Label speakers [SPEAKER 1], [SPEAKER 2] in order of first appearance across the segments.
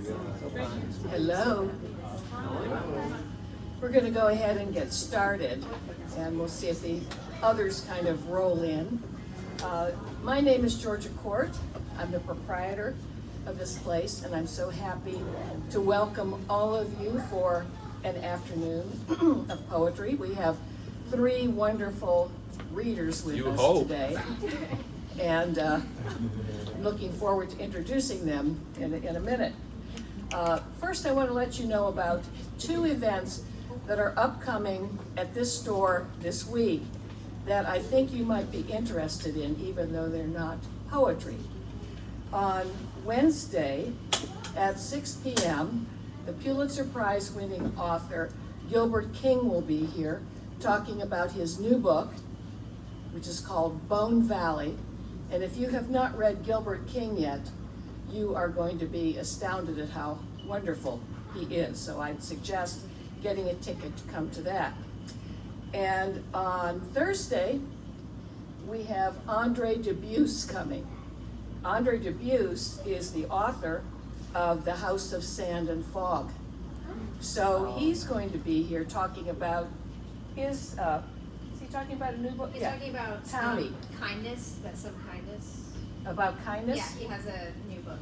[SPEAKER 1] Hello. We're going to go ahead and get started, and we'll see if the others kind of roll in. My name is Georgia Court. I'm the proprietor of this place, and I'm so happy to welcome all of you for an afternoon of poetry. We have three wonderful readers with us today, and looking forward to introducing them in a minute. First, I want to let you know about two events that are upcoming at this store this week that I think you might be interested in, even though they're not poetry. On Wednesday at 6 p.m., the Pulitzer Prize winning author Gilbert King will be here talking about his new book, which is called Bone Valley. And if you have not read Gilbert King yet, you are going to be astounded at how wonderful he is. So I'd suggest getting a ticket to come to that. And on Thursday, we have Andre Dubus coming. Andre Dubus is the author of The House of Sand and Fog. So he's going to be here talking about his, is he talking about a new book?
[SPEAKER 2] He's talking about kindness, that's some kindness.
[SPEAKER 1] About kindness?
[SPEAKER 2] Yeah, he has a new book.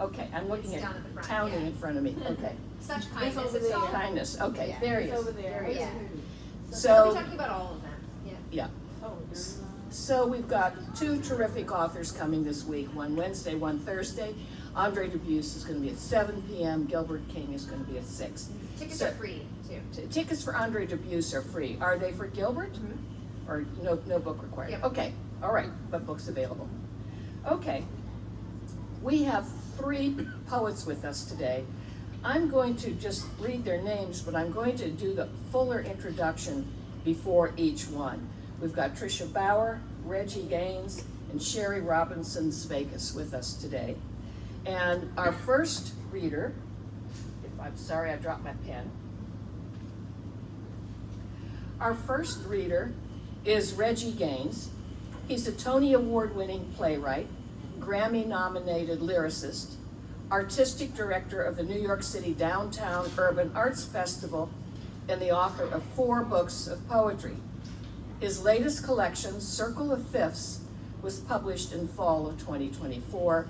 [SPEAKER 1] Okay, I'm looking
[SPEAKER 2] It's
[SPEAKER 1] at
[SPEAKER 2] down at the front,
[SPEAKER 1] Townie
[SPEAKER 2] yeah.
[SPEAKER 1] in front of me, okay.
[SPEAKER 2] Such kindness.
[SPEAKER 3] over there.
[SPEAKER 1] Kindness, okay,
[SPEAKER 2] Yeah.
[SPEAKER 1] there he
[SPEAKER 3] It's
[SPEAKER 1] is.
[SPEAKER 3] over there.
[SPEAKER 1] There he is.
[SPEAKER 2] Yeah.
[SPEAKER 1] So-
[SPEAKER 2] We'll be talking about all of them, yeah.
[SPEAKER 1] Yeah.
[SPEAKER 3] Oh, there's
[SPEAKER 1] So we've got two terrific authors coming this week, one Wednesday, one Thursday. Andre Dubus is going to be at 7 p.m., Gilbert King is going to be at 6.
[SPEAKER 2] Tickets
[SPEAKER 1] So-
[SPEAKER 2] are free, too.
[SPEAKER 1] Tickets for Andre Dubus are free. Are they for Gilbert?
[SPEAKER 2] Mm-hmm.
[SPEAKER 1] Or no book required?
[SPEAKER 2] Yep.
[SPEAKER 1] Okay, all right, but books available. Okay, we have three poets with us today. I'm going to just read their names, but I'm going to do the fuller introduction before each one. We've got Tricia Bauer, REG E, and SHERRY Robinson SVEKIS with us today. And our first reader, I'm sorry, I dropped my pen. Our first reader is REG E. He's a Tony Award-winning playwright, Grammy-nominated lyricist, artistic director of the New York City Downtown Urban Arts Festival, and the author of 4 books of poetry. His latest collection, Circle of Fifths, was published in fall of 2024.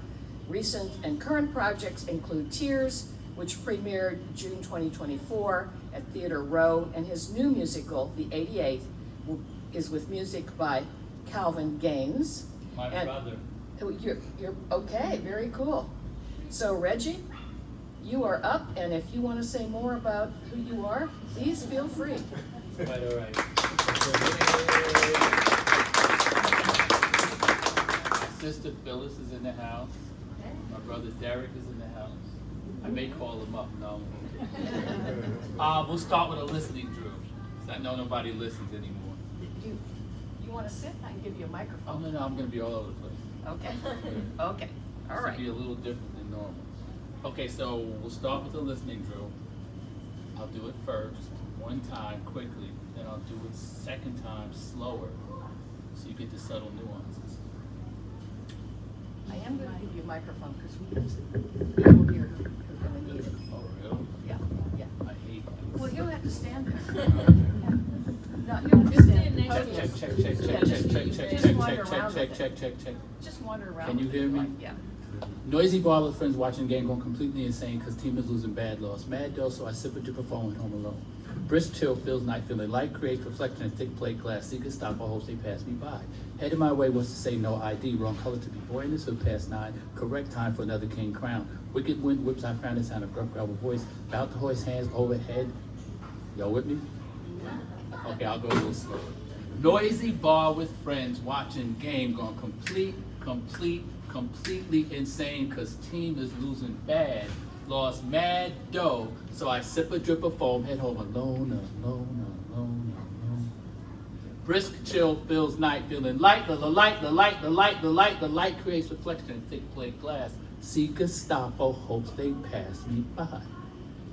[SPEAKER 1] Recent and current projects include Tears, which premiered June 2024 at Theater Row, and his new musical, The 88, is with music by Calvin Gaines.
[SPEAKER 4] My brother.
[SPEAKER 1] You're okay, very cool. So Reggie, you are up, and if you want to say more about who you are, please feel free.
[SPEAKER 4] Quite all right. My sister Phyllis is in the house. My brother Derek is in the house. I may call him up. No. We'll start with a listening drill. 'Cause I know nobody listens anymore.
[SPEAKER 1] You want to sit? I can give you a
[SPEAKER 4] Oh
[SPEAKER 1] microphone.
[SPEAKER 4] no, I'm gonna be all over the place.
[SPEAKER 1] Okay. Okay. All
[SPEAKER 4] This will be
[SPEAKER 1] right.
[SPEAKER 4] a little different than normal. Okay, so we'll start with the listening drill. I'll do it first, one time quickly, then I'll do it second time slower, so you get the subtle nuances.
[SPEAKER 1] I am going to give you a microphone because people here who are going to need it.
[SPEAKER 4] Oh, really?
[SPEAKER 1] Yeah. Yeah.
[SPEAKER 4] I hate that.
[SPEAKER 1] Well, you'll have to stand there. No, you'll have to stand there.
[SPEAKER 4] Check, check, check, check,
[SPEAKER 1] Yeah,
[SPEAKER 4] check,
[SPEAKER 1] just-
[SPEAKER 4] check, check,
[SPEAKER 1] just
[SPEAKER 4] check,
[SPEAKER 1] wander
[SPEAKER 4] check,
[SPEAKER 1] around
[SPEAKER 4] check,
[SPEAKER 1] with
[SPEAKER 4] check,
[SPEAKER 1] it.
[SPEAKER 4] check, check.
[SPEAKER 1] Just wander around.
[SPEAKER 4] Can you hear me?
[SPEAKER 1] Yeah.
[SPEAKER 4] Noisy bar with friends watching the game going completely insane because team is losing bad loss. Mad though, so I sip a drip of phone at home alone. Brisk chill feels night feeling light, creates reflection in thick plate glass. Seek a stop, I hope they pass me by. Headed my way was to say no ID, wrong color to be boy in this hood past 9. Correct time for another king crown. Wicked wind whips, I found the sound of gruff gravel voice. About to hoist hands overhead. Y'all with me? Okay, I'll go a little slower. Noisy bar with friends watching game gone completely insane cause team is losing bad. Lost mad dough, so I sip a drip of foam, head home alone. Brisk chill fills night, feeling light, the light creates reflection in thick plate glass. See Gestapo hopes they pass me by.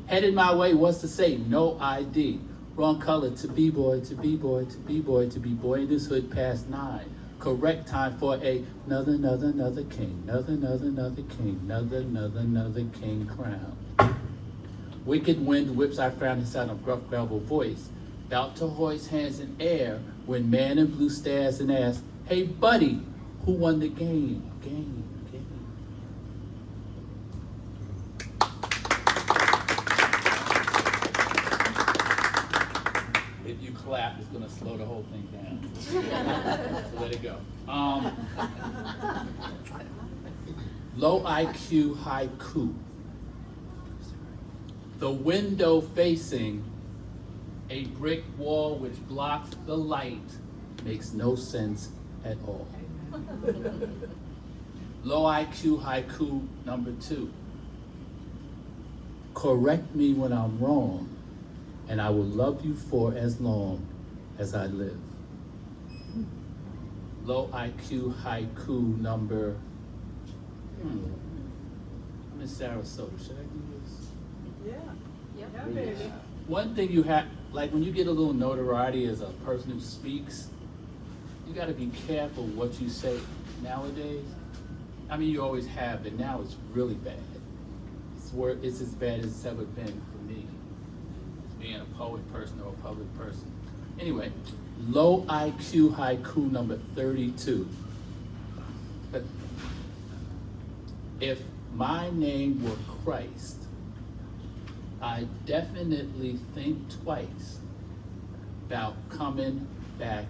[SPEAKER 4] Headed my way was to say no ID. Wrong color to B-boy, to B-boy, to B-boy, to be boy in this hood past 9. Correct time for another king, another king, another king crown. Wicked wind whips I frown inside of gruff gravel voice, bout to hoist hands in air when man in blue stares and asks, hey buddy, who won the game? Game. If you clap, it's gonna slow the whole thing down. So let it go. Low IQ haiku. The window facing a brick wall which blocks the light makes no sense at all. Low IQ haiku number 2. Correct me when I'm wrong, and I will love you for as long as I live. Low IQ haiku number, I'm in Sarasota, should I do this?
[SPEAKER 2] Yep.
[SPEAKER 1] baby.
[SPEAKER 4] One thing you have, like when you get a little notoriety as a person who speaks, you gotta be careful what you say nowadays. I mean, you always have, but now it's really bad. It's as bad as it's ever been for me, being a poet person or a public person. Anyway, low IQ haiku number 32. If my name were Christ, I definitely think twice about coming back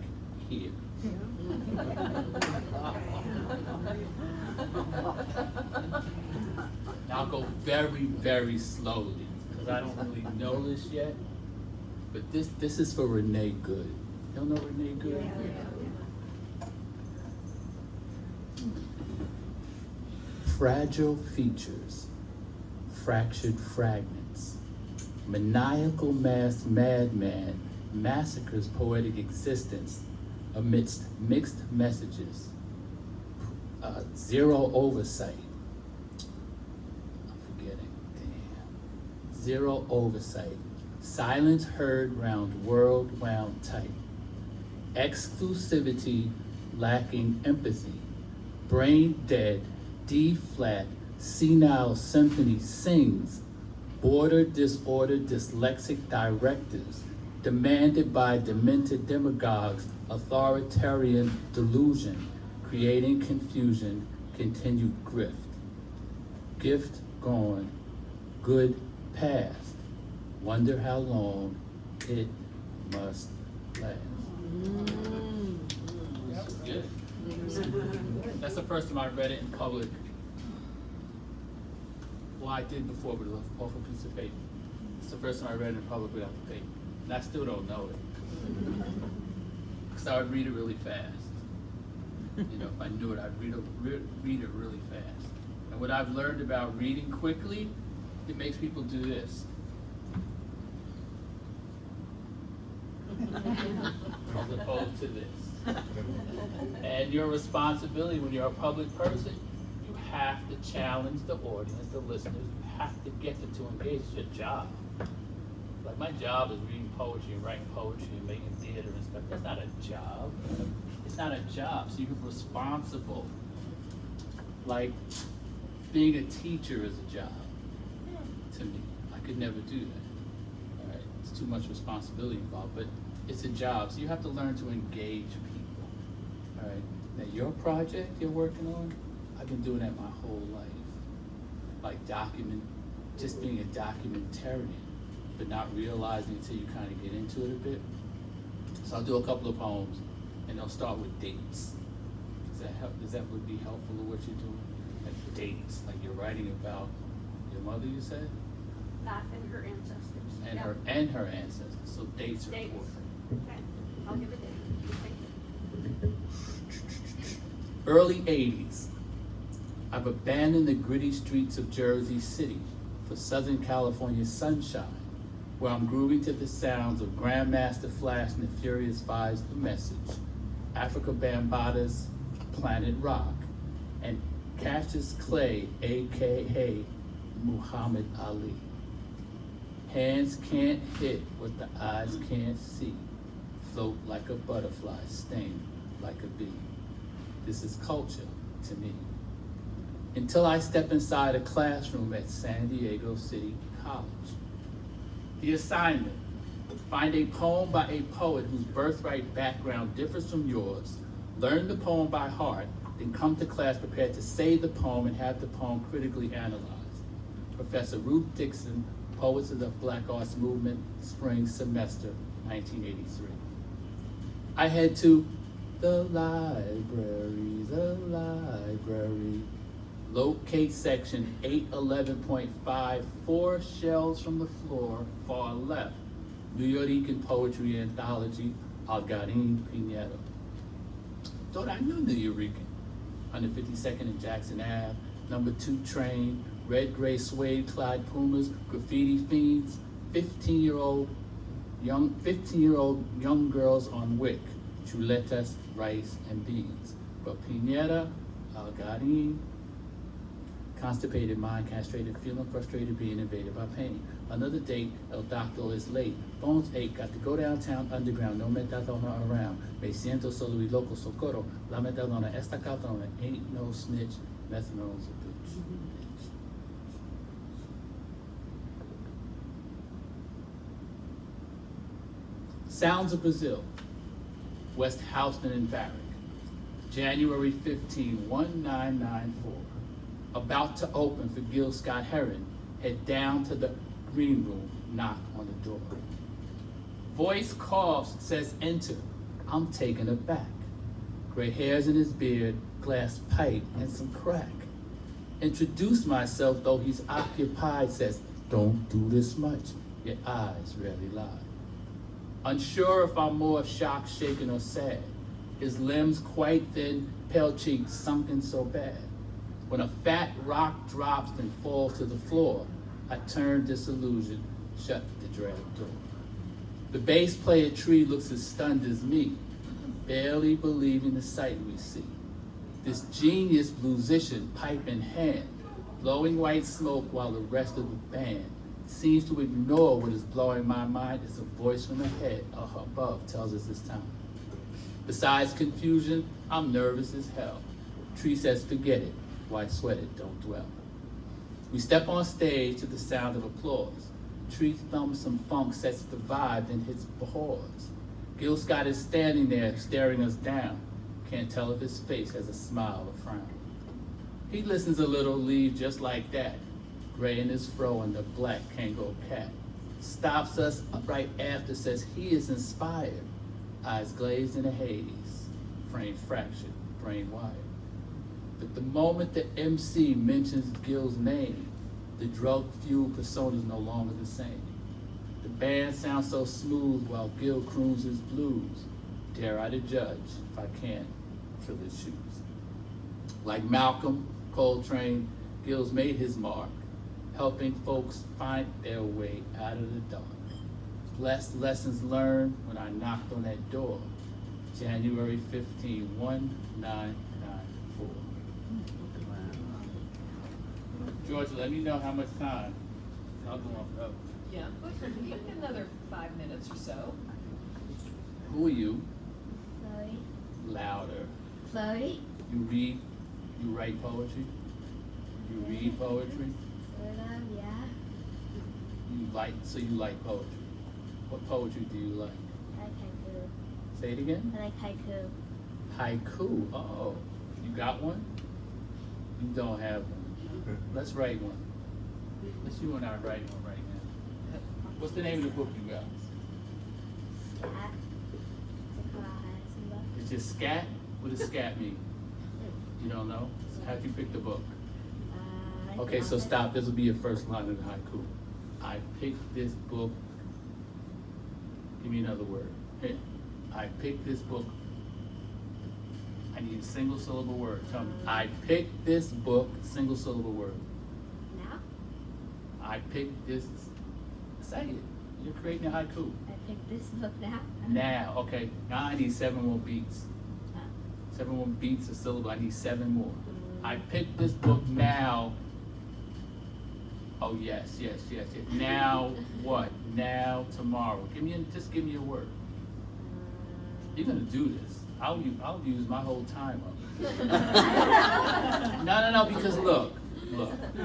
[SPEAKER 4] here. I'll go very, very slowly because I don't really know this yet. But this is for Renee Good. Y'all know Renee Good? Fragile features, fractured fragments, maniacal masked madman massacres poetic existence amidst mixed messages, zero oversight. I'm forgetting, damn. Zero oversight, silence heard round world wound tight, exclusivity lacking empathy, brain dead, D flat, senile symphony sings, border disorder dyslexic directives, demanded by demented demagogues, authoritarian delusion, creating confusion, continued grift. Gift gone, good past, wonder how long it must last. Good. That's the first time I read it in public. Well, I did before, but off a piece of paper. It's the first time I read it in public without the paper. And I still don't know it. Because I would read it really fast. You know, if I knew it, I'd read it really fast. And what I've learned about reading quickly, it makes people do this. As opposed to this. And your responsibility when you're a public person, you have to challenge the audience, the listeners. You have to get them to engage. It's your job. Like my job is reading poetry and writing poetry and making theater and stuff. That's not a job. It's not a job. So you're responsible. Like being a teacher is a job to me. I could never do that. All right, it's too much responsibility involved, but it's a job. So you have to learn to engage people. All right. Now your project you're working on, I've been doing that my whole life. Like just being a documentarian, but not realizing until you kind of get into it a bit. So I'll do a couple of poems, and they'll start with dates. Does that would be helpful to what you're doing? Like dates, like you're writing about your mother, you said?
[SPEAKER 3] That and her ancestors.
[SPEAKER 4] And
[SPEAKER 3] Yep.
[SPEAKER 4] her ancestors. So dates are
[SPEAKER 3] Dates.
[SPEAKER 4] important.
[SPEAKER 3] Okay, I'll give a date. Thank you.
[SPEAKER 4] Early 80s. I've abandoned the gritty streets of Jersey City for Southern California sunshine, where I'm grooving to the sounds of Grandmaster Flash and the Furious Five's The Message, Africa Bambaata's Planet Rock, and Cassius Clay, aka Muhammad Ali. Hands can't hit what the eyes can't see. Float like a butterfly, sting like a bee. This is culture to me. Until I step inside a classroom at San Diego City College. The assignment: find a poem by a poet whose birthright background differs from yours, learn the poem by heart, then come to class prepared to say the poem and have the poem critically analyzed. Professor Ruth Dixon, Poets of the Black Arts Movement, spring semester, 1983. I head to the library. Locate section 811.5, 4 shelves from the floor, far left. New Yorican Poetry Anthology, Algarin Pinheiro. Thought I knew New Yorican. 152nd and Jackson Ave, number 2 train, red gray suede Clyde Pumas, graffiti fiends, 15-year-old young girls on wick, chuletas, rice, and beans. But Pinheiro, Algarin, constipated mind, castrated, feeling frustrated, being invaded by pain. Another date, El Doctor is late. Bones ache, got to go downtown underground, no metadona around. Me siento solo y loco, socorro. La metadona, esta catona, ain't no snitch. Methanone's a bitch. Sounds of Brazil, West Houston and Varick, January 15, 1994. About to open for Gil Scott-Heron, head down to the green room, knock on the door. Voice coughs, says enter. I'm taken aback. Gray hairs in his beard, glass pipe, and some crack. Introduce myself, though he's occupied, says, don't do this much, your eyes rarely lie. Unsure if I'm more shocked, shaken, or sad. His limbs quite thin, pale cheeks sunken so bad. When a fat rock drops and falls to the floor, I turn disillusioned, shut the drag door. The bass player tree looks as stunned as me, barely believing the sight we see. This genius musician, pipe in hand, blowing white smoke while the rest of the band seems to ignore what is blowing my mind as a voice from ahead or above tells us it's time. Besides confusion, I'm nervous as hell. Tree says, forget it. Why sweat it? Don't dwell. We step on stage to the sound of applause. Tree thumps some funk, sets the vibe, then hits pause. Gil Scott is standing there, staring us down. Can't tell if his face has a smile or frown. He listens a little, leaves just like that. Gray in his fro and the black Kango cat. Stops us right after, says he is inspired. Eyes glazed in a haze, frame fractured, brain wired. But the moment the MC mentions Gil's name, the drug-fueled persona is no longer the same. The band sounds so smooth while Gil croons his blues. Dare I to judge if I can't fill his shoes. Like Malcolm, Coltrane, Gil's made his mark, helping folks find their way out of the dark. Blessed lessons learned when I knocked on that door. January 15, 1994. Georgia, let me know how much time. I'll go on forever.
[SPEAKER 1] Yeah, another 5 minutes or so.
[SPEAKER 4] Who are you?
[SPEAKER 2] Chloe.
[SPEAKER 4] Louder.
[SPEAKER 2] Chloe.
[SPEAKER 4] You write poetry? You read poetry?
[SPEAKER 2] Sort of, yeah.
[SPEAKER 4] You like poetry. What poetry do you like?
[SPEAKER 2] I like haiku.
[SPEAKER 4] Say it again?
[SPEAKER 2] I like haiku.
[SPEAKER 4] Haiku. Oh, you got one? You don't have one. Let's write one. Let's you and I write one right now. What's the name of the book you got?
[SPEAKER 2] Scat.
[SPEAKER 4] It's just scat? What does scat mean? You don't know? How'd you pick the book? Okay, so stop. This will be your first line of the haiku. I picked this book. Give me another word. Here. I picked this book. I need a single syllable word. Tell me. I picked this book, single syllable word.
[SPEAKER 2] Now?
[SPEAKER 4] I picked this. Say it. You're creating a haiku.
[SPEAKER 2] I picked this book now.
[SPEAKER 4] Now, okay. Now I need 7 more beats. 7 more beats a syllable. I need 7 more. I picked this book now. Oh yes. Now what? Now tomorrow. Just give me a word. You're gonna do this. I'll use my whole time up. No, because look,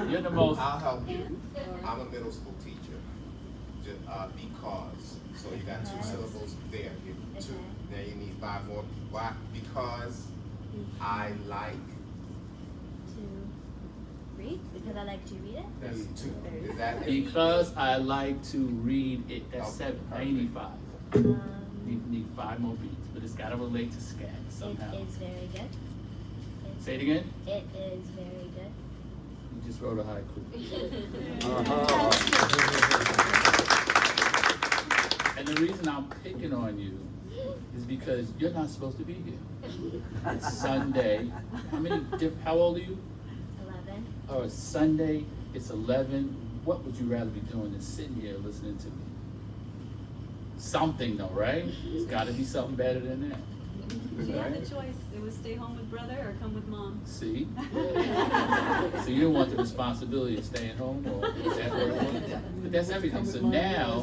[SPEAKER 4] you're the most.
[SPEAKER 5] I'll help you. I'm a middle school teacher. Because, so you got 2 syllables there. Two. Now you need 5 more. Why? Because I like.
[SPEAKER 6] To read? Because I like to read it?
[SPEAKER 5] That's 2. Is that it?
[SPEAKER 4] Because I like to read it. That's 7. I need 5. Need 5 more beats, but it's got to relate to scat somehow.
[SPEAKER 6] It is very good.
[SPEAKER 4] Say it again.
[SPEAKER 6] It is very good.
[SPEAKER 4] You just wrote a haiku. And the reason I'm picking on you is because you're not supposed to be here. It's Sunday. How old are you?
[SPEAKER 6] 11.
[SPEAKER 4] Oh, it's Sunday. It's 11. What would you rather be doing than sitting here listening to me? Something though, right? It's got to be something better than that.
[SPEAKER 3] She had a choice. It was stay home with brother or come with mom.
[SPEAKER 4] See? So you don't want the responsibility of staying home, or is that what it was? But that's everything. So now,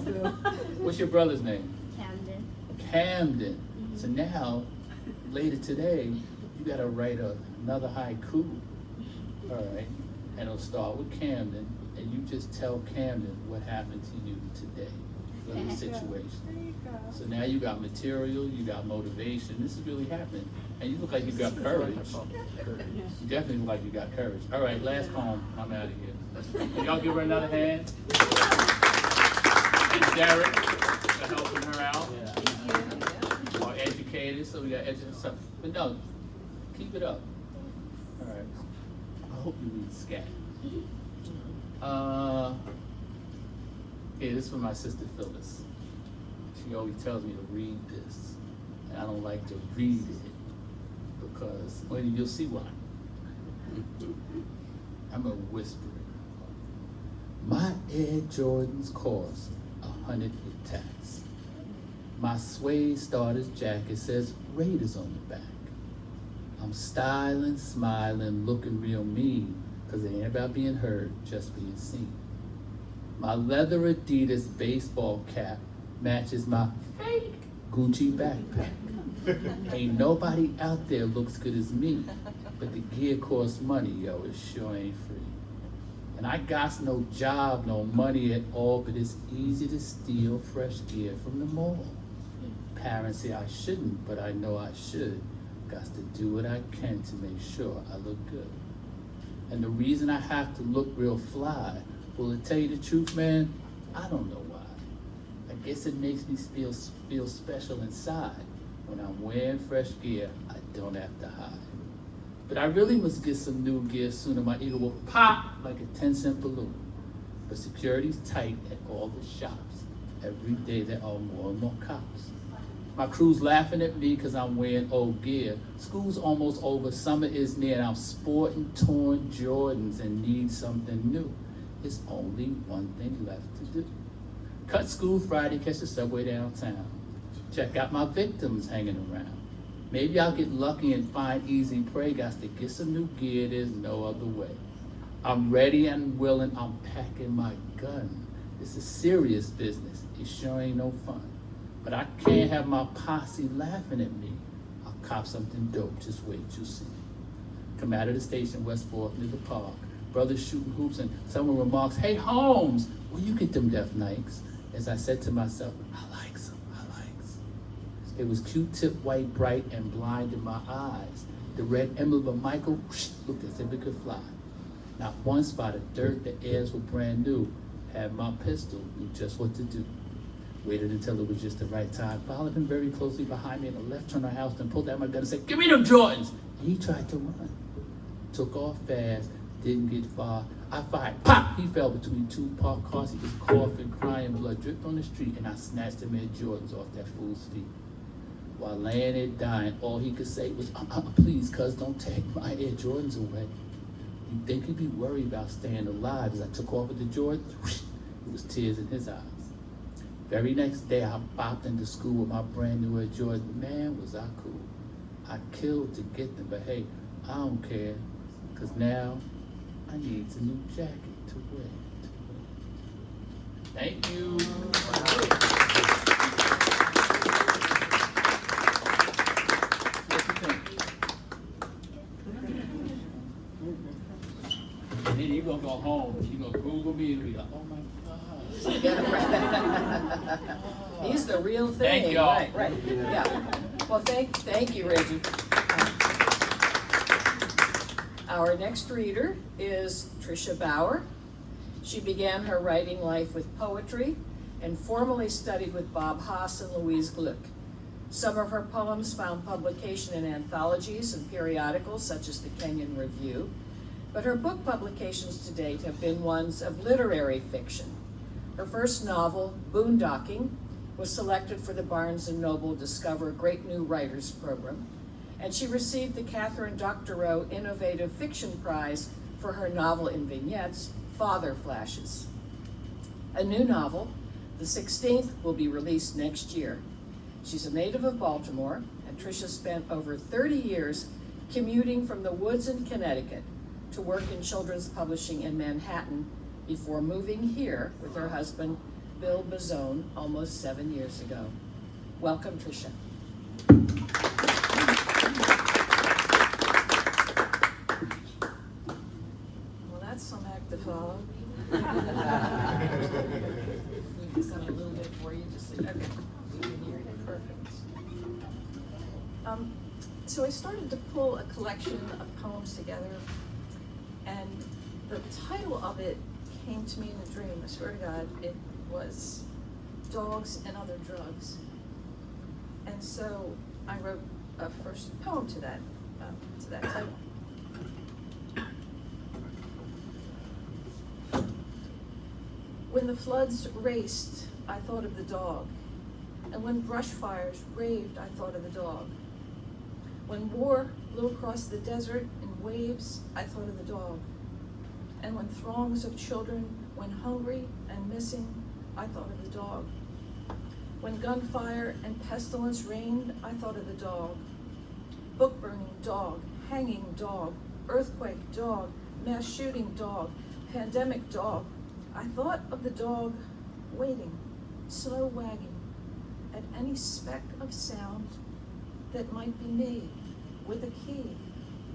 [SPEAKER 4] what's your brother's name?
[SPEAKER 6] Camden.
[SPEAKER 4] Camden. So now, later today, you gotta write another haiku. All right, and it'll start with Camden, and you just tell Camden what happened to you today, for the situation. So now you got material, you got motivation. This is really happening, and you look like you got courage. You definitely look like you got courage. All right, last poem. I'm out of here. Can y'all give her another hand? And Derek for helping her out. More educated, so we got educated. But no, keep it up. All right. I hope you read scat. This is for my sister Phyllis. She always tells me to read this, and I don't like to read it because, well, you'll see why. I'm gonna whisper it. My Air Jordans cost $100 with tax. My suede starter's jacket says Raiders on the back. I'm styling, smiling, looking real mean, cause it ain't about being heard, just being seen. My leather Adidas baseball cap matches my fake Gucci backpack. Ain't nobody out there looks good as me, but the gear costs money, yo, it sure ain't free. And I got no job, no money at all, but it's easy to steal fresh gear from the mall. Parents say I shouldn't, but I know I should. Got to do what I can to make sure I look good. And the reason I have to look real fly, well, to tell you the truth, man, I don't know why. I guess it makes me feel special inside. When I'm wearing fresh gear, I don't have to hide. But I really must get some new gear soon, or my ego will pop like a 10-cent balloon. But security's tight at all the shops. Every day there are more and more cops. My crew's laughing at me because I'm wearing old gear. School's almost over, summer is near, and I'm sporting torn Jordans and need something new. It's only one thing left to do. Cut school Friday, catch the subway downtown. Check out my victims hanging around. Maybe I'll get lucky and find easy prey. Got to get some new gear, there's no other way. I'm ready and willing, I'm packing my gun. This is serious business, it sure ain't no fun. But I can't have my posse laughing at me. I'll cop something dope, just wait, you'll see. Come out of the station, West 4th, near the park. Brothers shooting hoops and someone remarks, hey Holmes, where you get them deaf Nikes? As I said to myself, I likes them, I likes. It was Q-tip white bright and blinded my eyes. The red emblem of Michael looked as if it could fly. Not one spot of dirt, the airs were brand new. Had my pistol, knew just what to do. Waited until it was just the right time, followed him very closely behind me in a left turn of the house, then pulled out my gun and said, give me them Jordans! And he tried to run. Took off fast, didn't get far. I fired, pop! He fell between 2 parked cars. He was coughing, crying, blood dripped on the street, and I snatched him Air Jordans off that fool's feet. While laying there dying, all he could say was, please, cuz don't take my Air Jordans away. You'd think he'd be worried about staying alive. As I took off with the Jordans, it was tears in his eyes. Very next day, I bopped into school with my brand new Air Jordans. Man, was I cool. I killed to get them, but hey, I don't care, cause now I need a new jacket to wear. Thank you. call home, she gonna Google me and be like, oh my God.
[SPEAKER 1] He's the real thing.
[SPEAKER 4] Thank y'all.
[SPEAKER 1] Right, yeah. Well, thank you, Reggie. Our next reader is Tricia Bauer. She began her writing life with poetry and formally studied with Bob Haas and Louise Gluck. Some of her poems found publication in anthologies and periodicals such as the Kenyon Review, but her book publications to date have been ones of literary fiction. Her first novel, Boondocking, was selected for the Barnes & Noble Discover Great New Writers program, and she received the Catherine Doctorow Innovative Fiction Prize for her novel in vignettes, Father Flashes. A new novel, the 16th, will be released next year. She's a native of Baltimore, and Tricia spent over 30 years commuting from the woods in Connecticut to work in children's publishing in Manhattan before moving here with her husband, Bill Bazzone, almost 7 years ago. Welcome, Tricia. Well, that's some act to follow. We can send a little bit for you, just so you can hear it. Perfect. So I started to pull a collection of poems together, and the title of it came to me in a dream. I swear to God, it was Dogs and Other Drugs. And so I wrote a first poem to that title. When the floods raced, I thought of the dog. And when brush fires raved, I thought of the dog. When war blew across the desert in waves, I thought of the dog. And when throngs of children went hungry and missing, I thought of the dog. When gunfire and pestilence reigned, I thought of the dog. Book burning dog, hanging dog, earthquake dog, mass shooting dog, pandemic dog. I thought of the dog waiting, slow wagging, at any speck of sound that might be me, with a key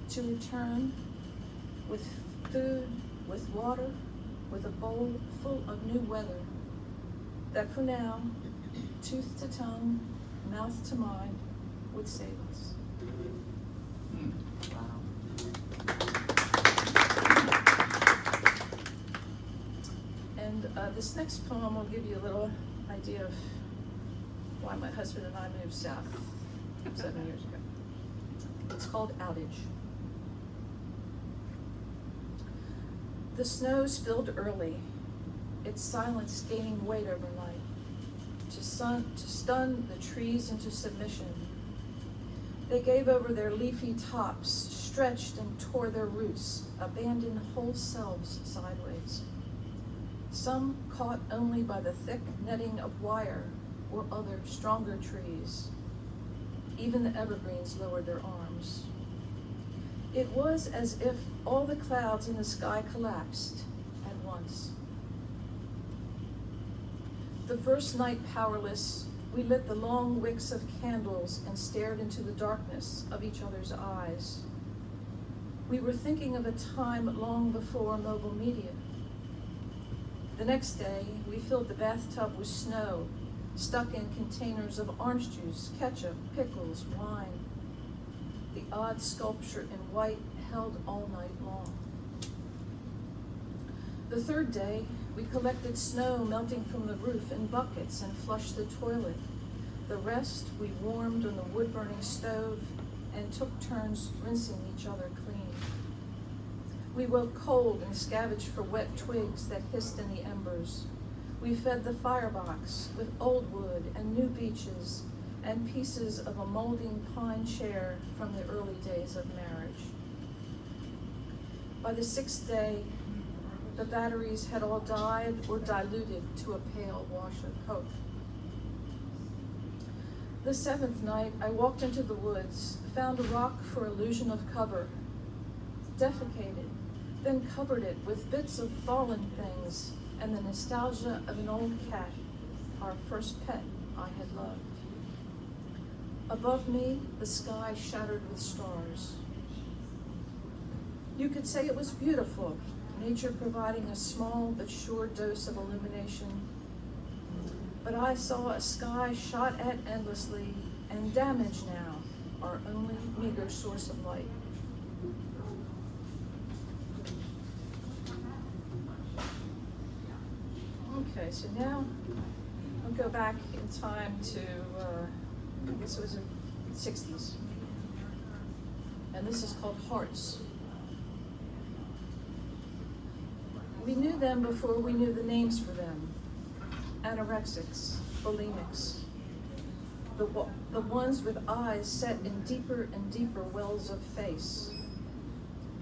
[SPEAKER 1] to return with food, with water, with a bowl full of new weather, that for now, tooth to tongue, mouth to mind, would save us. Wow. And this next poem will give you a little idea of why my husband and I moved south 7 years ago. It's called Outage. The snow spilled early, its silence gaining weight overnight, to stun the trees into submission. They gave over their leafy tops, stretched and tore their roots, abandoned whole selves sideways. Some caught only by the thick netting of wire or other stronger trees. Even the evergreens lowered their arms. It was as if all the clouds in the sky collapsed at once. The first night powerless, we lit the long wicks of candles and stared into the darkness of each other's eyes. We were thinking of a time long before mobile media. The next day, we filled the bathtub with snow, stuck in containers of orange juice, ketchup, pickles, wine. The odd sculpture in white held all night long. The third day, we collected snow melting from the roof in buckets and flushed the toilet. The rest we warmed on the wood-burning stove and took turns rinsing each other clean. We woke cold and scavenged for wet twigs that hissed in the embers. We fed the firebox with old wood and new beeches and pieces of a molding pine chair from the early days of marriage. By the sixth day, the batteries had all died or diluted to a pale wash of hope. The seventh night, I walked into the woods, found a rock for illusion of cover, defecated, then covered it with bits of fallen things and the nostalgia of an old cat, our first pet I had loved. Above me, the sky shattered with stars. You could say it was beautiful, nature providing a small but sure dose of illumination. But I saw a sky shot at endlessly and damaged now, our only meager source of light. Okay, so now I'll go back in time to, I guess it was the 60s. And this is called Hearts. We knew them before we knew the names for them. Anorexics, bulimics. The ones with eyes set in deeper and deeper wells of face.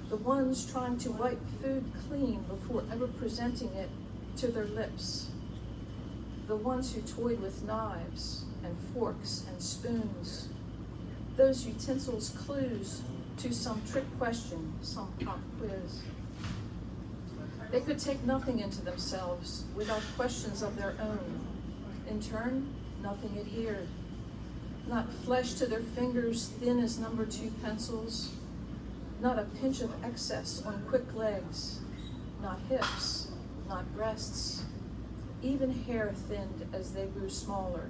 [SPEAKER 1] The ones trying to wipe food clean before ever presenting it to their lips. The ones who toyed with knives and forks and spoons. Those utensils clues to some trick question, some pop quiz. They could take nothing into themselves without questions of their own. In turn, nothing adhered. Not flesh to their fingers thin as number 2 pencils. Not a pinch of excess on quick legs. Not hips, not breasts. Even hair thinned as they grew smaller.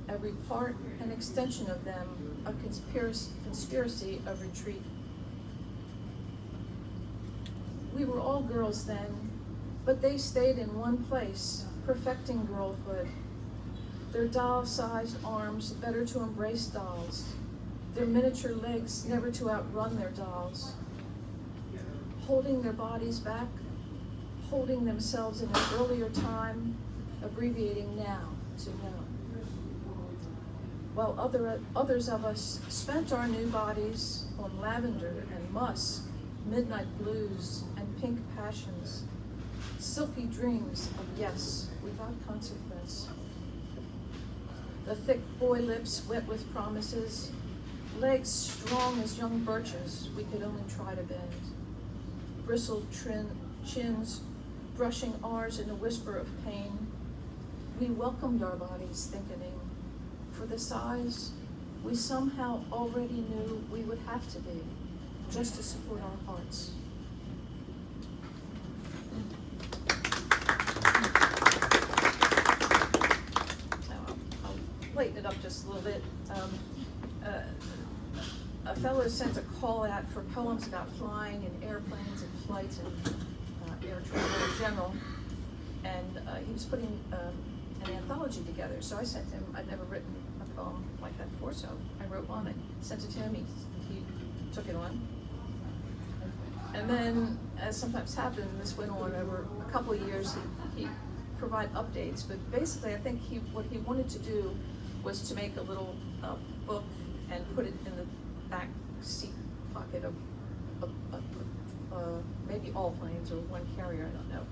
[SPEAKER 1] Every part and extension of them a conspiracy of retreat. We were all girls then, but they stayed in one place, perfecting girlhood. Their doll-sized arms better to embrace dolls, their miniature legs never to outrun their dolls. Holding their bodies back, holding themselves in an earlier time, abbreviating now to know. While others of us spent our new bodies on lavender and musk, midnight blues and pink passions, silky dreams of yes without consequence. The thick boy lips wet with promises, legs strong as young birches we could only try to bend. Bristled chins brushing ours in a whisper of pain. We welcomed our bodies thickening. For the size we somehow already knew we would have to be, just to support our hearts. Now, I'll lighten it up just a little bit. A fellow sent a call out for poems about flying and airplanes and flights and air travel in general, and he was putting an anthology together. So I sent him, I'd never written a poem like that before, so I wrote one and sent it to him. He took it on. And then, as sometimes happened, this went on over a couple of years. He provided updates, but basically I think what he wanted to do was to make a little book and put it in the back seat pocket of maybe all planes or one carrier, I don't know.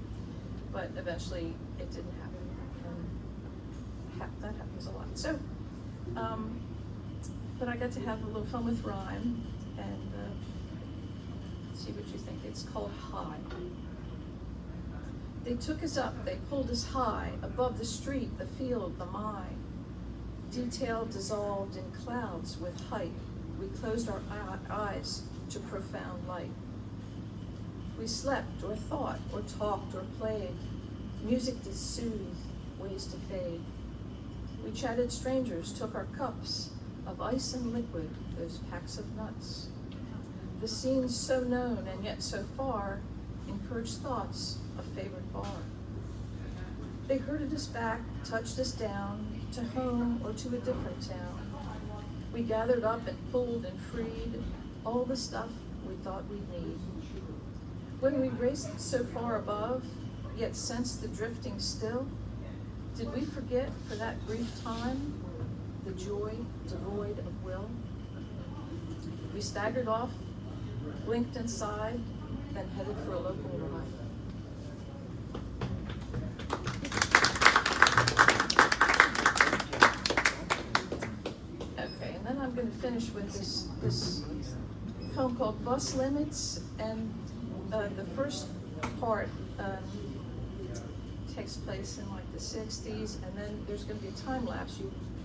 [SPEAKER 1] But eventually it didn't happen. That happens a lot. So, but I got to have a little fun with rhyme and see what you think. It's called High. They took us up, they pulled us high, above the street, the field, the mine. Detail dissolved in clouds with height. We closed our eyes to profound light. We slept or thought or talked or played. Music to soothe, ways to fade. We chatted strangers, took our cups of ice and liquid, those packs of nuts. The scenes so known and yet so far encouraged thoughts of favorite bar. They herded us back, touched us down, to home or to a different town. We gathered up and pulled and freed all the stuff we thought we'd need. When we raced so far above, yet sensed the drifting still, did we forget for that brief time the joy devoid of will? We staggered off, blinked and sighed, then headed for a local ride. Okay, and then I'm going to finish with this poem called Bus Limits, and the first part takes place in like the 60s, and then there's going to be a time lapse.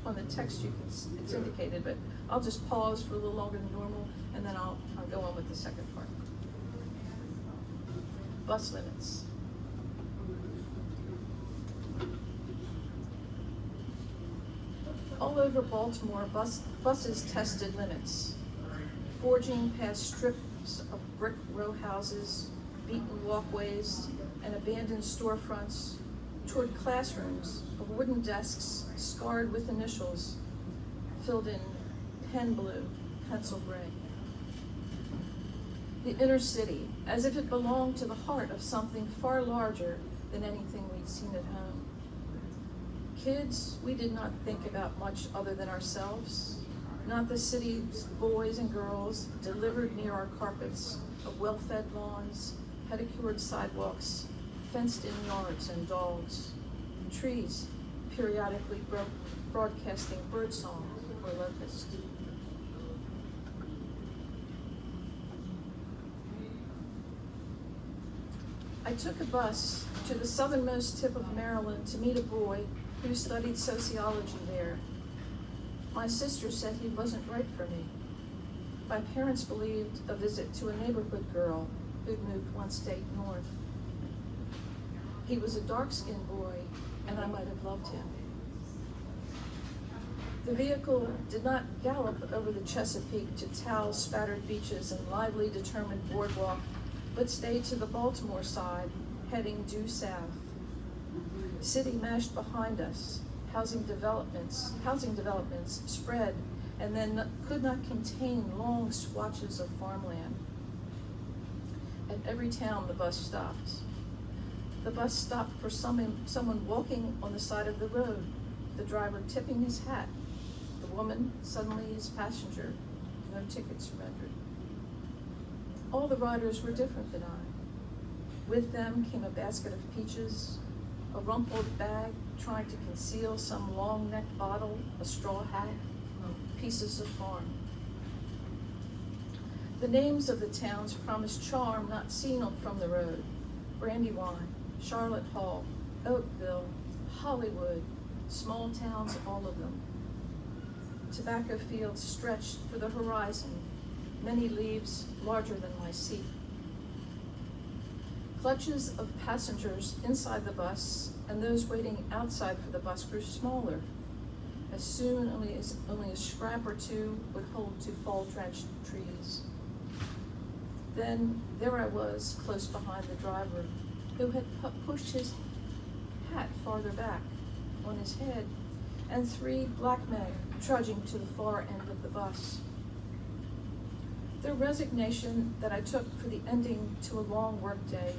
[SPEAKER 1] On the text it's indicated, but I'll just pause for a little longer than normal, and then I'll go on with the second part. bus limits. All over Baltimore, buses tested limits, forging past strips of brick row houses, beaten walkways, and abandoned storefronts toward classrooms of wooden desks scarred with initials filled in pen blue, pencil gray. The inner city, as if it belonged to the heart of something far larger than anything we'd seen at home. Kids, we did not think about much other than ourselves, not the city's boys and girls delivered near our carpets of well-fed lawns, pedicured sidewalks, fenced-in yards and dogs, trees periodically broadcasting birdsong or locust. I took a bus to the southernmost tip of Maryland to meet a boy who studied sociology there. My sister said he wasn't right for me. My parents believed a visit to a neighborhood girl who'd moved one state north. He was a dark-skinned boy, and I might have loved him. The vehicle did not gallop over the Chesapeake to towel-spattered beaches and lively, determined boardwalk, but stayed to the Baltimore side, heading due south. City mashed behind us, housing developments spread and then could not contain long swatches of farmland. At every town the bus stopped. The bus stopped for someone walking on the side of the road, the driver tipping his hat, the woman suddenly his passenger, no tickets surrendered. All the riders were different than I. With them came a basket of peaches, a rumpled bag trying to conceal some long-necked bottle, a straw hat, pieces of farm. The names of the towns promised charm not seen from the road: Brandywine, Charlotte Hall, Oakville, Hollywood, small towns, all of them. Tobacco fields stretched for the horizon, many leaves larger than my seat. Clutches of passengers inside the bus and those waiting outside for the bus grew smaller. As soon only a scrap or two would hold to fall-drenched trees. Then there I was, close behind the driver, who had pushed his hat farther back on his head, and three black men trudging to the far end of the bus. The resignation that I took for the ending to a long workday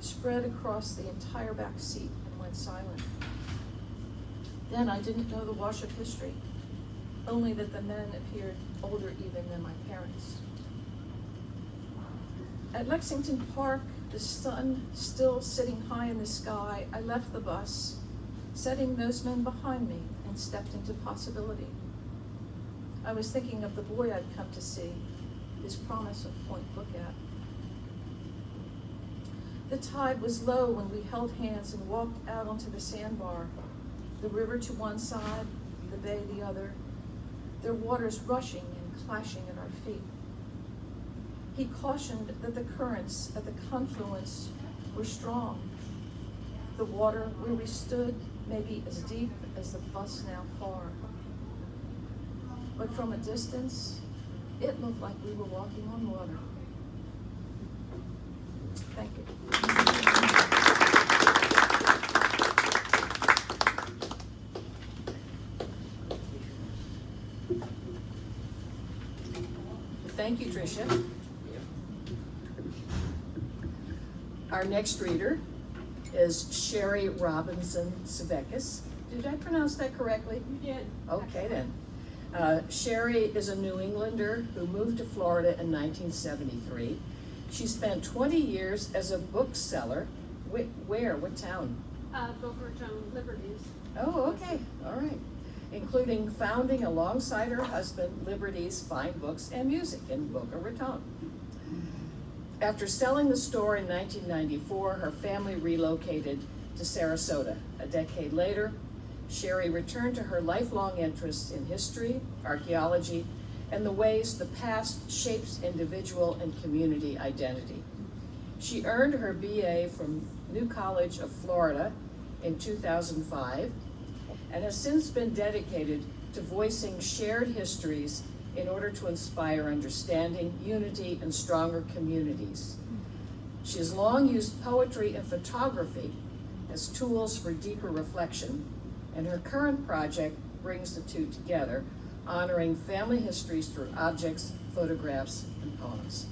[SPEAKER 1] spread across the entire back seat and went silent. Then I didn't know the wash of history, only that the men appeared older even than my parents. At Lexington Park, the sun still sitting high in the sky, I left the bus, setting those men behind me, and stepped into possibility. I was thinking of the boy I'd come to see, his promise of point lookout. The tide was low when we held hands and walked out onto the sandbar, the river to one side, the bay the other, their waters rushing and clashing at our feet. He cautioned that the currents at the confluence were strong. The water where we stood may be as deep as the bus now far. But from a distance, it looked like we were walking on water. Thank you. Thank you, Tricia. Our next reader is SHERRY Robinson SVEKIS. Did I pronounce that correctly?
[SPEAKER 3] You did.
[SPEAKER 1] Okay then. Sherry is a New Englander who moved to Florida in 1973. She spent 20 years as a bookseller. Where? What town?
[SPEAKER 3] Boca Raton Liberties.
[SPEAKER 1] Oh, okay, all right. Including founding alongside her husband Liberty's Fine Books and Music in Boca Raton. After selling the store in 1994, her family relocated to Sarasota. A decade later, Sherry returned to her lifelong interests in history, archaeology, and the ways the past shapes individual and community identity. She earned her BA from New College of Florida in 2005 and has since been dedicated to voicing shared histories in order to inspire understanding, unity, and stronger communities. She has long used poetry and photography as tools for deeper reflection, and her current project brings the two together, honoring family histories through objects, photographs, and poems.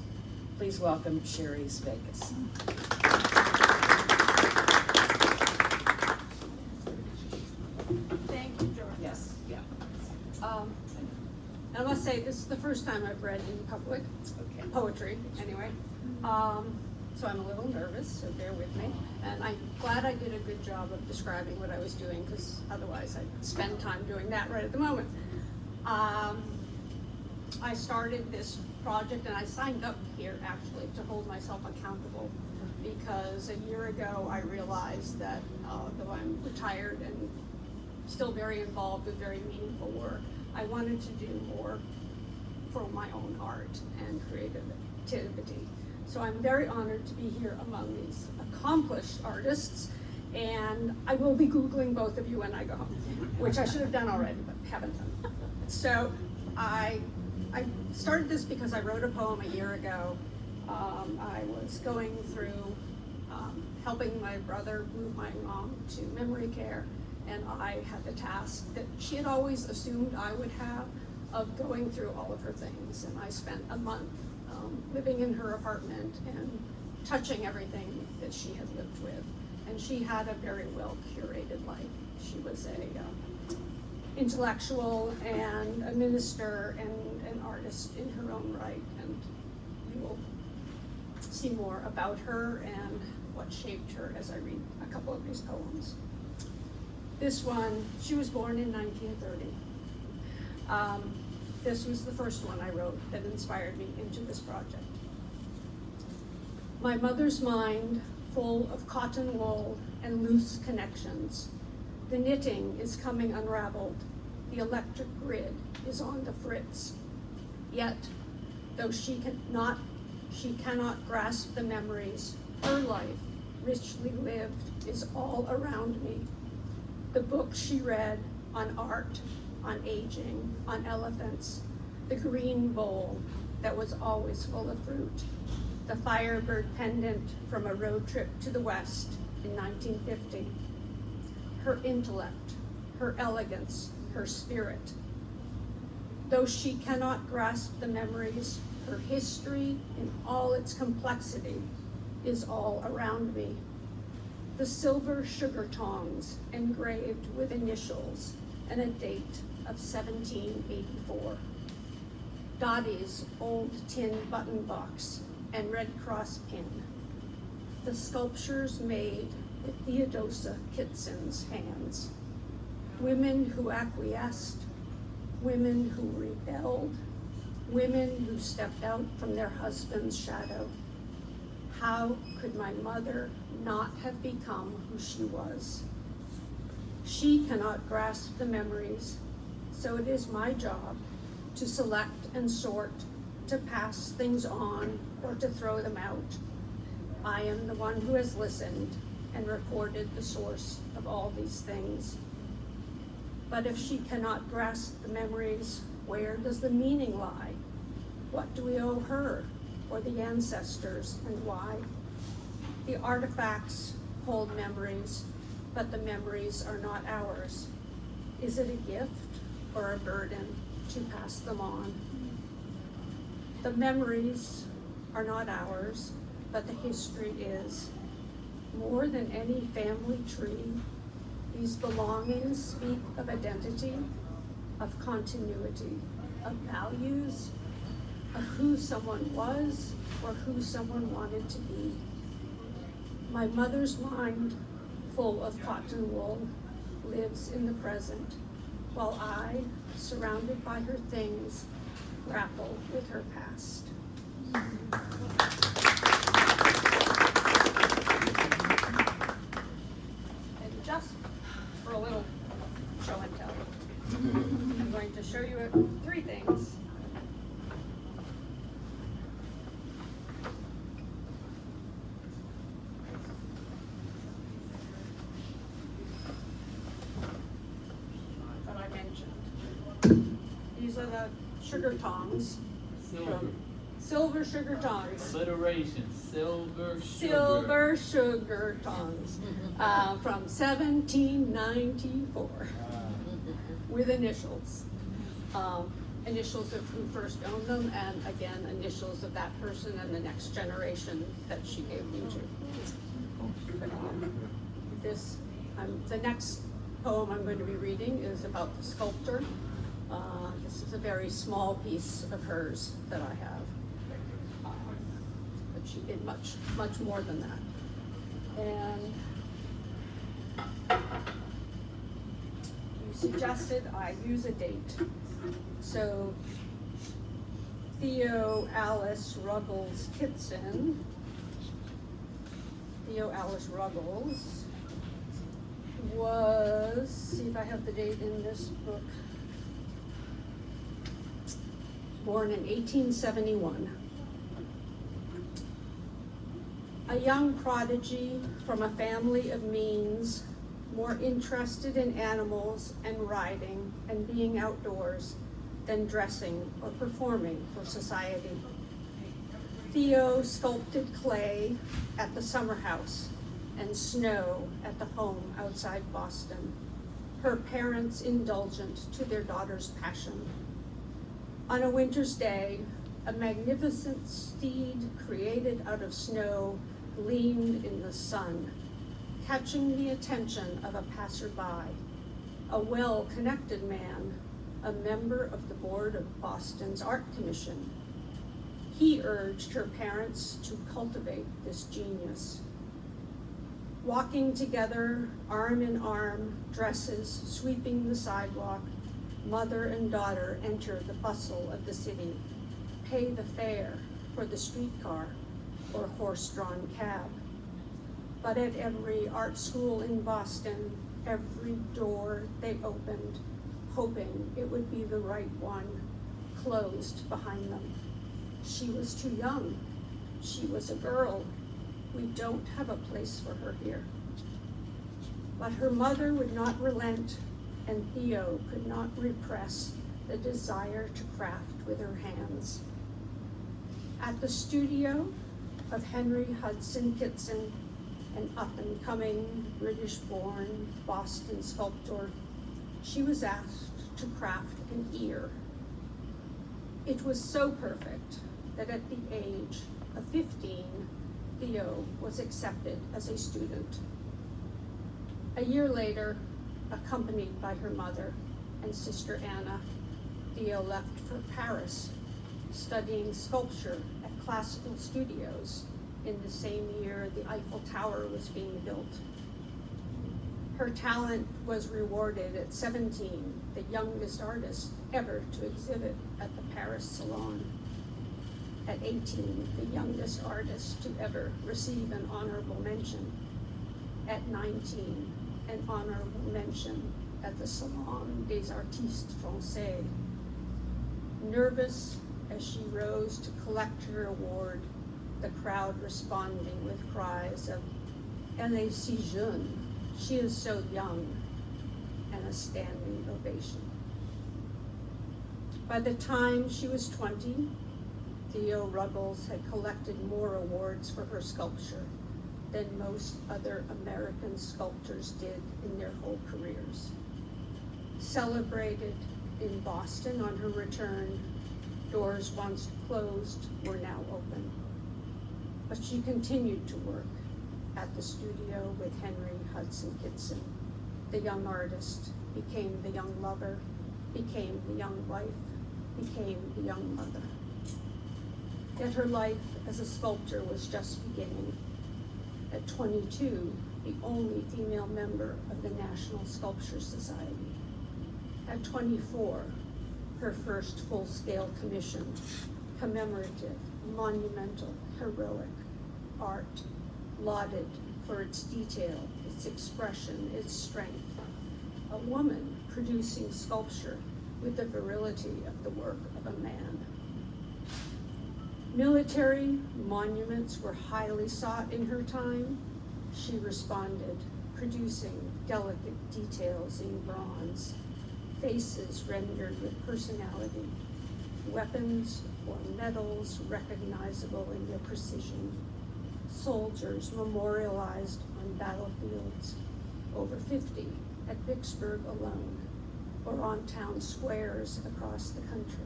[SPEAKER 1] Please welcome Sherry Svekis.
[SPEAKER 3] Thank you, George.
[SPEAKER 1] Yes, yeah,
[SPEAKER 3] I must say, this is the first time I've read in public,
[SPEAKER 1] okay.
[SPEAKER 3] poetry, anyway. So I'm a little nervous, so bear with me. And I'm glad I did a good job of describing what I was doing, because otherwise I'd spend time doing that right at the moment. I started this project, and I signed up here actually to hold myself accountable, because a year ago I realized that though I'm retired and still very involved with very meaningful work, I wanted to do more for my own art and creativity. So I'm very honored to be here among these accomplished artists, and I will be Googling both of you when I go home, which I should have done already, but haven't done. So I started this because I wrote a poem a year ago. I was going through helping my brother move my mom to memory care, and I had the task that she had always assumed I would have of going through all of her things. And I spent a month living in her apartment and touching everything that she had lived with. And she had a very well curated life. She was a intellectual and a minister and an artist in her own right. And you will see more about her and what shaped her as I read a couple of these poems. This one, she was born in 1930. This was the first one I wrote that inspired me into this project. My mother's mind, full of cotton wool and loose connections. The knitting is coming unraveled. The electric grid is on the fritz. Yet, though she cannot grasp the memories, her life, richly lived, is all around me. The books she read on art, on aging, on elephants, the green bowl that was always full of fruit, the Firebird pendant from a road trip to the West in 1950, her intellect, her elegance, her spirit. Though she cannot grasp the memories, her history in all its complexity is all around me. The silver sugar tongs engraved with initials and a date of 1784. Dottie's old tin button box and Red Cross pin. The sculptures made with Theodosia Kitson's hands. Women who acquiesced, women who rebelled, women who stepped out from their husband's shadow. How could my mother not have become who she was? She cannot grasp the memories, so it is my job to select and sort, to pass things on or to throw them out. I am the one who has listened and recorded the source of all these things. But if she cannot grasp the memories, where does the meaning lie? What do we owe her or the ancestors, and why? The artifacts hold memories, but the memories are not ours. Is it a gift or a burden to pass them on? The memories are not ours, but the history is. More than any family tree, these belongings speak of identity, of continuity, of values, of who someone was or who someone wanted to be. My mother's mind, full of cotton wool, lives in the present, while I, surrounded by her things, grapple with her past. And just for a little show and tell, I'm going to show you 3 things. the sugar tongs,
[SPEAKER 4] Silver.
[SPEAKER 3] silver sugar tongs.
[SPEAKER 4] Alliteration, silver sugar.
[SPEAKER 3] Silver sugar tongs from 1794 with initials. Initials of who first owned them, and again, initials of that person and the next generation that she gave them to. The next poem I'm going to be reading is about the sculptor. This is a very small piece of hers that I have. But she did much more than that. And you suggested I use a date. So Theo Alice Ruggles Kitson, Theo Alice Ruggles was, see if I have the date in this book, born in 1871. A young prodigy from a family of means, more interested in animals and riding and being outdoors than dressing or performing for society. Theo sculpted clay at the summer house and snow at the home outside Boston, her parents indulgent to their daughter's passion. On a winter's day, a magnificent steed created out of snow gleamed in the sun, catching the attention of a passerby, a well-connected man, a member of the board of Boston's Art Commission. He urged her parents to cultivate this genius. Walking together, arm in arm, dresses sweeping the sidewalk, mother and daughter enter the bustle of the city, pay the fare for the streetcar or horse-drawn cab. But at every art school in Boston, every door they opened, hoping it would be the right one, closed behind them. She was too young. She was a girl. We don't have a place for her here. But her mother would not relent, and Theo could not repress the desire to craft with her hands. At the studio of Henry Hudson Kitson, an up-and-coming British-born Boston sculptor, she was asked to craft an ear. It was so perfect that at the age of 15, Theo was accepted as a student. A year later, accompanied by her mother and sister Anna, Theo left for Paris, studying sculpture at classical studios in the same year the Eiffel Tower was being built. Her talent was rewarded at 17, the youngest artist ever to exhibit at the Paris Salon. At 18, the youngest artist to ever receive an honorable mention. At 19, an honorable mention at the Salon des Artistes Français. Nervous as she rose to collect her award, the crowd responding with cries of, "Elle est si jeune," she is so young, and a standing ovation. By the time she was 20, Theo Ruggles had collected more awards for her sculpture than most other American sculptors did in their whole careers. Celebrated in Boston on her return, doors once closed were now open. But she continued to work at the studio with Henry Hudson Kitson. The young artist became the young lover, became the young wife, became the young mother. Yet her life as a sculptor was just beginning. At 22, the only female member of the National Sculpture Society. At 24, her first full-scale commission, commemorative, monumental, heroic art, lauded for its detail, its expression, its strength. A woman producing sculpture with the virility of the work of a man. Military monuments were highly sought in her time. She responded, producing delicate details in bronze. faces rendered with personality, weapons or medals recognizable in their precision, soldiers memorialized on battlefields, over 50 at Vicksburg alone, or on town squares across the country.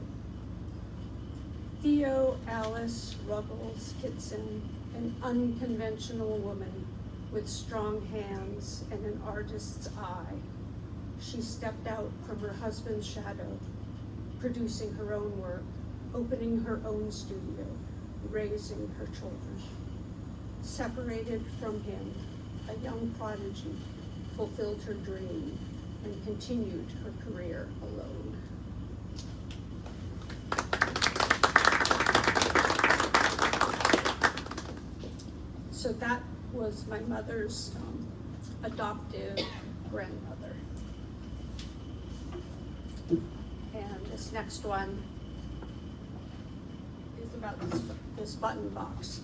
[SPEAKER 3] Theo Alice Ruggles Kitson, an unconventional woman with strong hands and an artist's eye. She stepped out from her husband's shadow, producing her own work, opening her own studio, raising her children. Separated from him, a young prodigy fulfilled her dream and continued her career alone. So that was my mother's adoptive grandmother. And this next one is about this button box,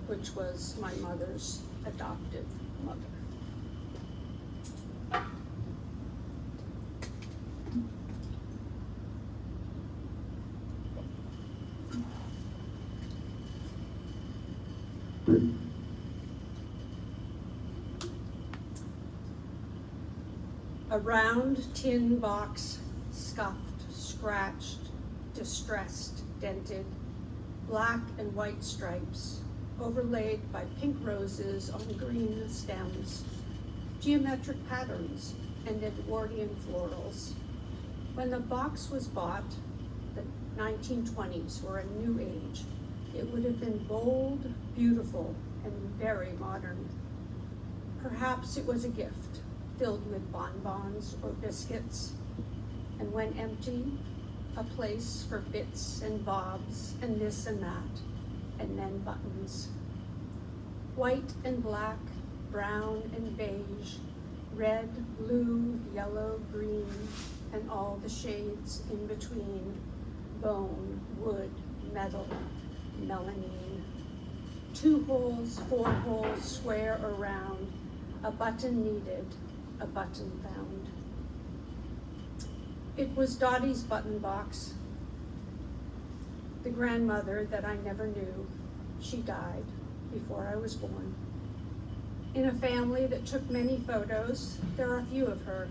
[SPEAKER 3] which was my mother's adoptive mother. A round tin box, scuffed, scratched, distressed, dented, black and white stripes, overlaid by pink roses on green stems, geometric patterns, and Edwardian florals. When the box was bought, the 1920s were a new age. It would have been bold, beautiful, and very modern. Perhaps it was a gift, filled with bonbons or biscuits, and when empty, a place for bits and bobs and this and that, and then buttons. White and black, brown and beige, red, blue, yellow, green, and all the shades in between, bone, wood, metal, melamine. 2 holes, 4 holes, square or round, a button needed, a button found. It was Dottie's button box, the grandmother that I never knew. She died before I was born. In a family that took many photos, there are few of her.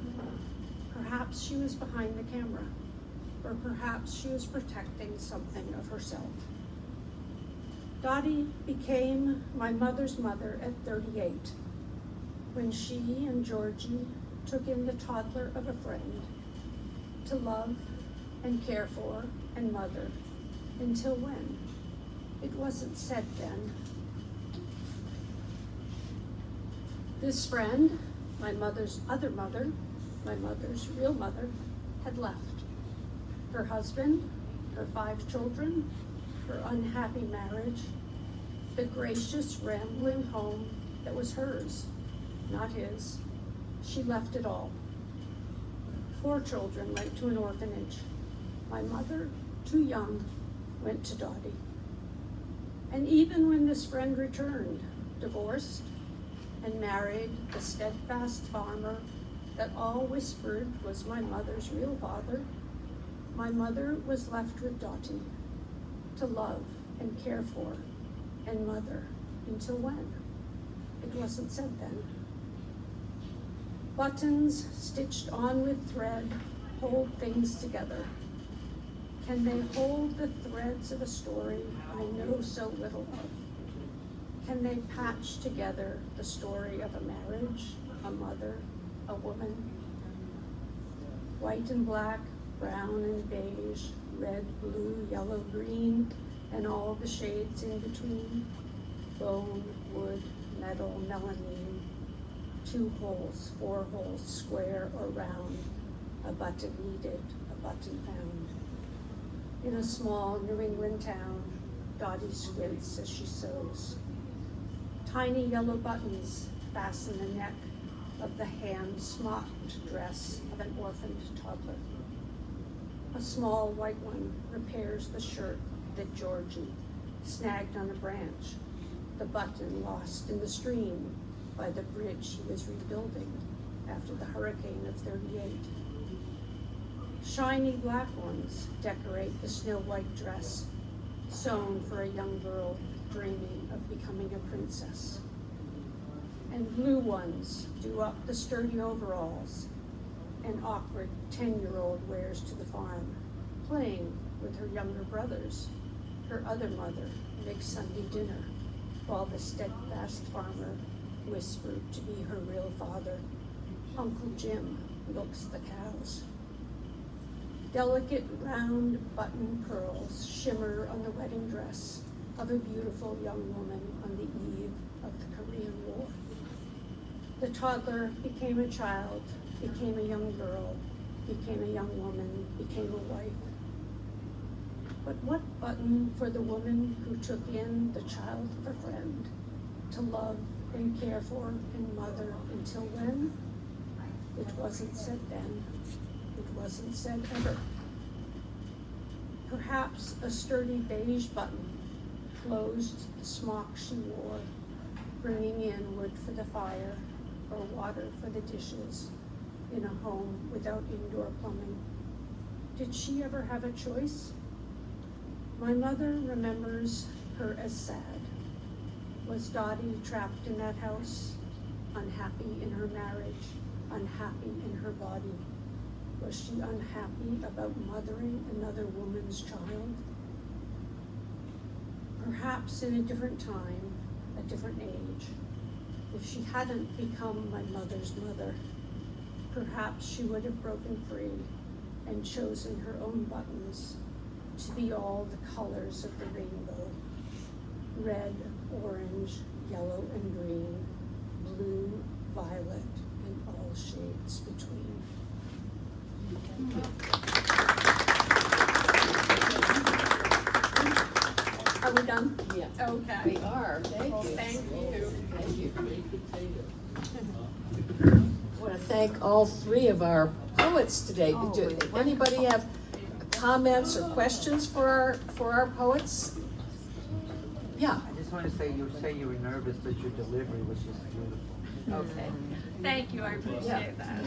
[SPEAKER 3] Perhaps she was behind the camera, or perhaps she was protecting something of herself. Dottie became my mother's mother at 38, when she and Georgie took in the toddler of a friend to love and care for and mother, until when? It wasn't said then. This friend, my mother's other mother, my mother's real mother, had left. Her husband, her 5 children, her unhappy marriage, the gracious rambling home that was hers, not his. She left it all. 4 children went to an orphanage. My mother, too young, went to Dottie. And even when this friend returned, divorced, and married the steadfast farmer that all whispered was my mother's real father, my mother was left with Dottie to love and care for and mother until when? It wasn't said then. Buttons stitched on with thread hold things together. Can they hold the threads of a story I know so little of? Can they patch together the story of a marriage, a mother, a woman? White and black, brown and beige, red, blue, yellow, green, and all the shades in between. Bone, wood, metal, melamine. 2 holes, 4 holes, square or round. A button needed, a button found. In a small New England town, Dottie squints as she sews. Tiny yellow buttons fasten the neck of the hand-smocked dress of an orphaned toddler. A small white one repairs the shirt that Georgie snagged on a branch, the button lost in the stream by the bridge he was rebuilding after the hurricane of '38. Shiny black ones decorate the snow-white dress, sewn for a young girl dreaming of becoming a princess. And blue ones do up the sturdy overalls an awkward 10-year-old wears to the farm, playing with her younger brothers. Her other mother makes Sunday dinner, while the steadfast farmer, whispered to be her real father, Uncle Jim, milks the cows. Delicate round button pearls shimmer on the wedding dress of a beautiful young woman on the eve of the Korean War. The toddler became a child, became a young girl, became a young woman, became a wife. But what button for the woman who took in the child of a friend, to love and care for and mother until when? It wasn't said then. It wasn't said ever. Perhaps a sturdy beige button closed the smock she wore, bringing in wood for the fire or water for the dishes in a home without indoor plumbing. Did she ever have a choice? My mother remembers her as sad. Was Dottie trapped in that house, unhappy in her marriage, unhappy in her body? Was she unhappy about mothering another woman's child? Perhaps in a different time, a different age, if she hadn't become my mother's mother, perhaps she would have broken free and chosen her own buttons to be all the colors of the rainbow: red, orange, yellow and green, blue, violet, and all shades between. Are we done?
[SPEAKER 1] Yeah.
[SPEAKER 3] Okay.
[SPEAKER 1] We are, thank
[SPEAKER 3] Well,
[SPEAKER 1] you.
[SPEAKER 3] thank you.
[SPEAKER 1] Thank you. I want to thank all three of our poets today. Did anybody have comments or questions for our poets? Yeah,
[SPEAKER 7] I just want to say you were nervous, but your delivery was just beautiful.
[SPEAKER 1] okay.
[SPEAKER 3] Thank you, I appreciate that.